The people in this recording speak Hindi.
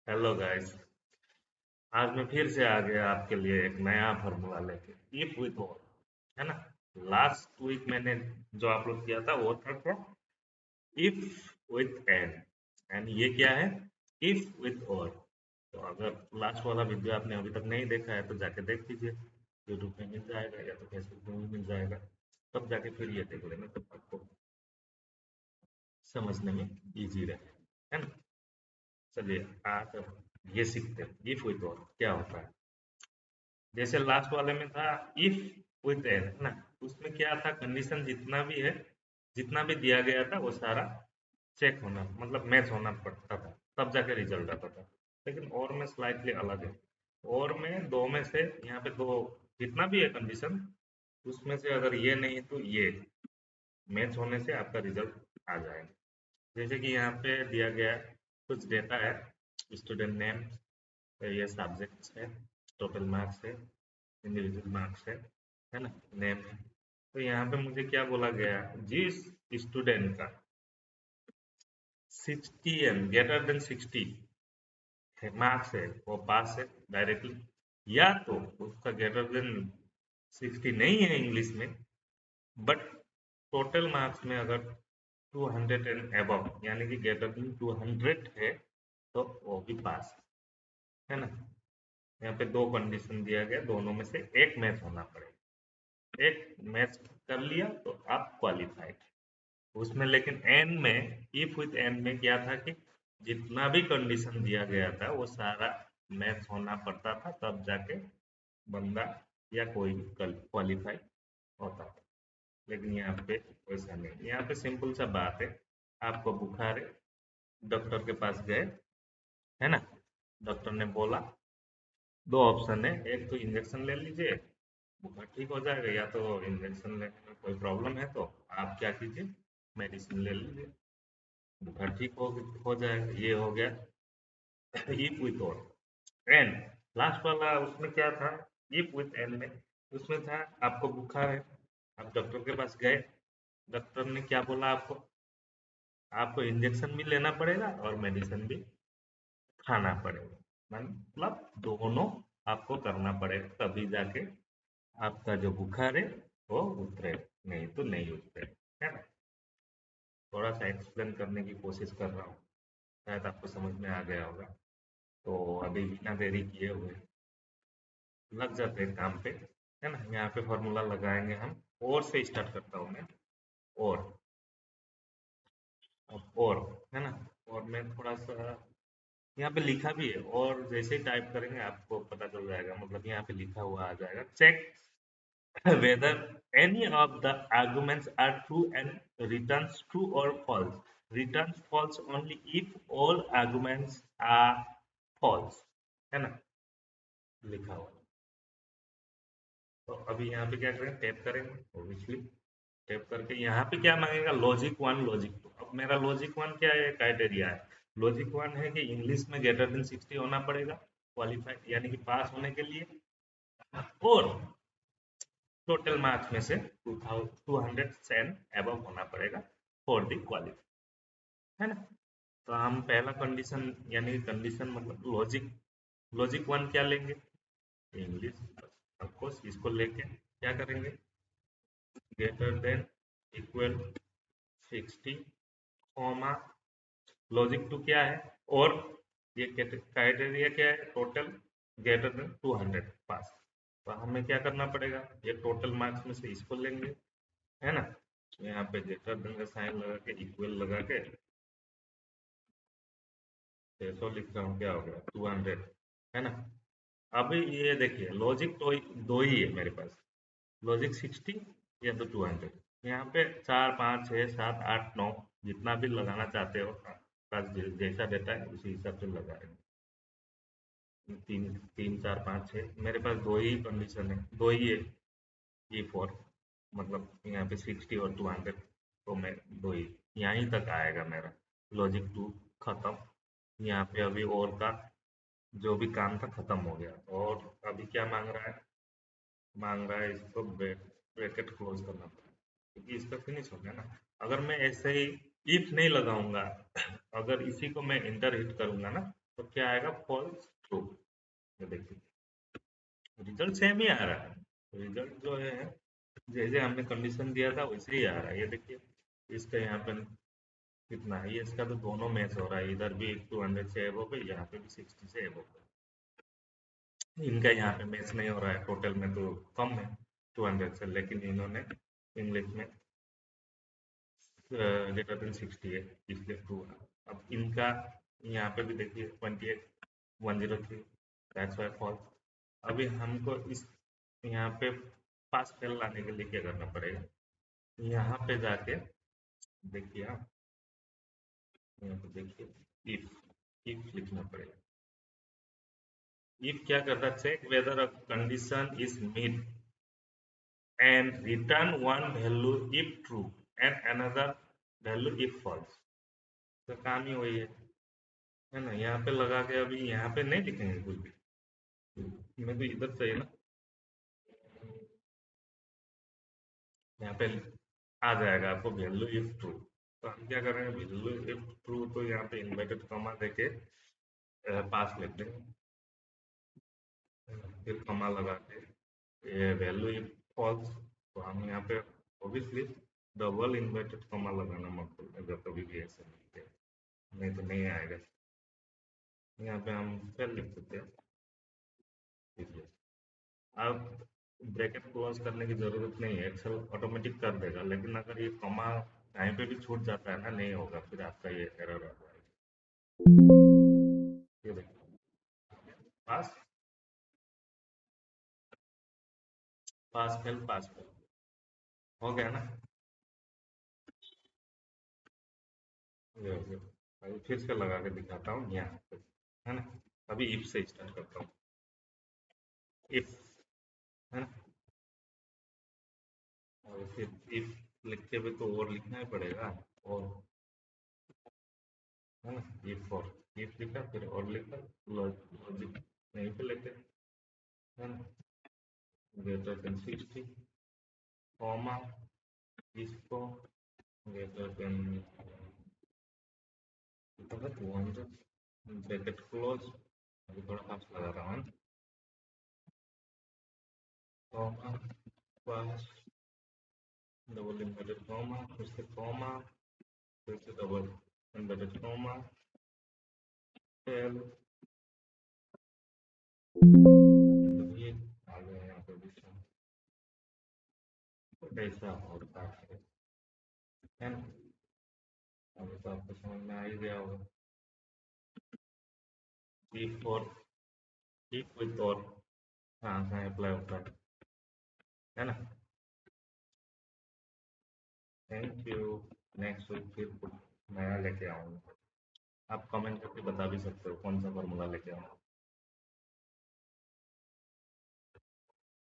Hello guys. आज मैं फिर से आ गया आपके लिए एक नया फार्मूला लेके। इफ विथ और, है ना। लास्ट वीक मैंने जो अपलोड किया था वो था इफ विथ एन, एंड ये क्या है? इफ विथ और। तो अगर लास्ट वाला वीडियो आपने अभी तक नहीं देखा है तो जाके देख लीजिए। यूट्यूब पे मिल जाएगा या तो फेसबुक में भी मिल जाएगा। तब जाके फिर ये देख लेना, तब आपको समझने में इजी रहे, है ना। चलिए आज ये सीखते हैं इफ विथ और क्या होता है। जैसे लास्ट वाले में था इफ विथ एन, है ना। उसमें क्या था, कंडीशन जितना भी है, जितना भी दिया गया था वो सारा चेक होना, मतलब मैच होना पड़ता था, तब जाके रिजल्ट आता था। लेकिन और में स्लाइटली अलग है। और में दो में से, यहाँ पे दो, जितना भी है कंडीशन, उसमें से अगर ये नहीं तो ये मैच होने से आपका रिजल्ट आ जाएगा। जैसे कि यहाँ पे दिया गया है, कुछ डेटा है, स्टूडेंट नेम, ये सब्जेक्ट्स है, टोटल मार्क्स है, इंडिविजुअल मार्क्स है ना, नेम है। तो यहाँ पे मुझे क्या बोला गया, जिस स्टूडेंट का 60 एंड ग्रेटर देन 60 है मार्क्स है, वो पास है डायरेक्टली। या तो उसका ग्रेटर देन 60 नहीं है इंग्लिश में, बट टोटल मार्क्स में अगर 200 एंड अबव, यानी कि ग्रेटर देन 200 है, तो वो भी पास है ना। यहाँ पे दो कंडीशन दिया गया, दोनों में से एक मैच होना पड़ेगा। एक मैच कर लिया तो आप क्वालिफाइड। उसमें लेकिन एन में, इफ विथ एन में क्या था कि जितना भी कंडीशन दिया गया था वो सारा मैच होना पड़ता था, तब जाके बंदा या कोई भी क्वालिफाई होता था। लेकिन यहाँ पे वैसा नहीं, यहाँ पे सिंपल सा बात है। आपको बुखार है, डॉक्टर के पास गए, है ना। डॉक्टर ने बोला दो ऑप्शन है, एक तो इंजेक्शन ले लीजिए, बुखार ठीक हो जाएगा, या तो इंजेक्शन लेने में कोई प्रॉब्लम है तो आप क्या कीजिए, मेडिसिन ले लीजिए, बुखार ठीक हो जाएगा। ये हो गया इफ विथ और। एन लास्ट वाला उसमें क्या था, इफ विथ एन में उसमें था आपको बुखार है, आप डॉक्टर के पास गए, डॉक्टर ने क्या बोला आपको, आपको इंजेक्शन भी लेना पड़ेगा और मेडिसिन भी खाना पड़ेगा। मतलब दोनों आपको करना पड़ेगा, तभी जाके आपका जो बुखार है वो उतरे, नहीं तो नहीं उतरे, है ना। थोड़ा सा एक्सप्लेन करने की कोशिश कर रहा हूँ, शायद आपको समझ में आ गया होगा। तो अभी बिना देरी किए हुए लग जाते हैं काम पे, है ना। यहाँ पे फॉर्मूला लगाएंगे हम, और से स्टार्ट करता हूँ मैं। और, अब और, है ना। और मैं थोड़ा सा यहाँ पे लिखा भी है, और जैसे ही टाइप करेंगे आपको पता चल जाएगा, मतलब यहाँ पे लिखा हुआ आ जाएगा, check whether any of the arguments are true and returns true or false. Returns false only if all arguments are false, है ना, लिखा हुआ। तो अभी यहाँ पे क्या करेंगे, टैप करेंगे ऑब्वियसली। टैप करके यहाँ पे क्या मांगेगा, लॉजिक वन लॉजिक टू। अब मेरा लॉजिक वन क्या है, क्राइटेरिया है। लॉजिक वन है कि इंग्लिश में ग्रेटर देन 60 होना पड़ेगा क्वालिफाई, यानी कि पास होने के लिए, और टोटल मार्क्स में से 200 एंड अबव होना पड़ेगा फॉर द क्वालिफाई, है ना। तो हम पहला कंडीशन, यानी कंडीशन मतलब लॉजिक, लॉजिक वन क्या लेंगे, इंग्लिश। ऑफकोर्स इसको लेके क्या करेंगे, greater than equal 60 comma, logic two क्या है, और ये क्राइटेरिया क्या है, टोटल ग्रेटर देन 200 पास। तो हमें क्या करना पड़ेगा, ये टोटल मार्क्स में से इसको लेंगे, है ना। तो यहाँ पे ग्रेटर देन का साइन लगा के इक्वल लगा के 600 लिख रहा हूँ, क्या हो गया 200, है ना। अभी ये देखिए लॉजिक तो दो ही है मेरे पास, लॉजिक 60 या तो 200। यहाँ पे 4 5 6 7 8 9 जितना भी लगाना चाहते हो, पास जैसा डेटा है उसी हिसाब से लगा रहे हैं। तीन तीन चार पाँच छः, मेरे पास दो ही कंडीशन है, दो ही है। ये फोर, मतलब यहाँ पे 60 और 200, तो मैं दो ही, यहीं तक आएगा मेरा लॉजिक टू खत्म। यहाँ पे अभी और का जो भी काम था खत्म हो गया। और अभी क्या मांग रहा है, मांग रहा है इसको ब्रैकेट क्लोज करना पड़ेगा, क्योंकि इसका फिनिश हो गया ना। अगर मैं ऐसे ही इफ नहीं लगाऊंगा, अगर इसी को मैं इंटर हिट करूंगा ना, तो क्या आएगा, फॉल्स ट्रू। ये देखिए रिजल्ट सेम ही आ रहा है, रिजल्ट जो है जैसे हमने कंडीशन दिया था वैसे ही आ रहा है। ये देखिए इसका यहाँ पे कितना है, ये इसका तो दोनों मैच हो रहा है, इधर भी 200 से एबव है, यहाँ पे भी 60 से एबव है। इनका यहाँ पे मैच नहीं हो रहा है, टोटल में तो कम है 200 से, लेकिन इन्होंने इंग्लिश में ग्रेटर देन 60 है, इसलिए ट्रू है। अब इनका यहाँ पे भी देखिए 28 103, दैट्स वाई फॉल्स। अभी हमको इस यहाँ पे पास फेल लाने के लिए क्या करना पड़ेगा, यहाँ पे जाके देखिए आप, यहाँ पे देखिए इफ लिखना पड़ेगा। इफ क्या करता है, check whether a condition is meet and return one value if true and another value if false. तो काम ही वही है ना। यहाँ पे लगा के अभी यहाँ पे नहीं लिखेंगे कुछ भी, मैं तो इधर से है ना, यहाँ पे आ जाएगा आपको वैल्यू इफ ट्रू। तो हम क्या करेंगे, वैल्यू इफ ट्रू तो यहाँ पे इन्वर्टेड कॉमा देके पास लिख देंगे, फिर कॉमा लगा के ये वैल्यू इफ फॉल्स। तो हम यहाँ पे ऑब्वियसली डबल इन्वर्टेड कॉमा लगाना मत भूलना जब कभी भी ऐसे लिखते हैं, नहीं तो नहीं आएगा। यहाँ पे हम फिर लिख सकते हैं इसलिए। अब ब्रैकेट क्लोज करने की जरूरत नहीं है, एक्सेल ऑटोमेटिक कर देगा, लेकिन अगर ये कॉमा कहीं पे भी छूट जाता है ना, नहीं होगा फिर आपका ये एरर आ जाएगा। ये देखो पास पास फेल हो गया ना, ये हो गया। अभी फिर से लगा के दिखाता हूँ यहाँ पे, है ना। अभी इफ से स्टार्ट करता हूँ, इफ, है ना। और फिर इफ लिख के भी तो और लिखना ही पड़ेगा, और, है ना। इफ और इफ लिखा, फिर और लिखा, लॉजिक यहीं पे लेते हैं, है ना। ग्रेटर देन 60 कॉमा, इसको ग्रेटर देन 200, ब्रैकेट क्लोज। अभी थोड़ा फास्ट लगा रहा हूँ, कॉमा, पास, डबल इन्वर्टेड कॉमा, फिर से कॉमा, फिर से डबल इन्वर्टेड कॉमा, फेल। मतलब ये आ गया यहाँ पे भी, ऐसा होता है ना। अभी तो आपको समझ में आ ही गया होगा। इफ और इफ विथ और कहाँ कहाँ अप्लाई होता है ना। Thank you. नेक्स्ट वीक फिर कुछ नया लेके आऊँगा। आप कमेंट करके बता भी सकते हो कौन सा फॉर्मूला लेके आऊँ।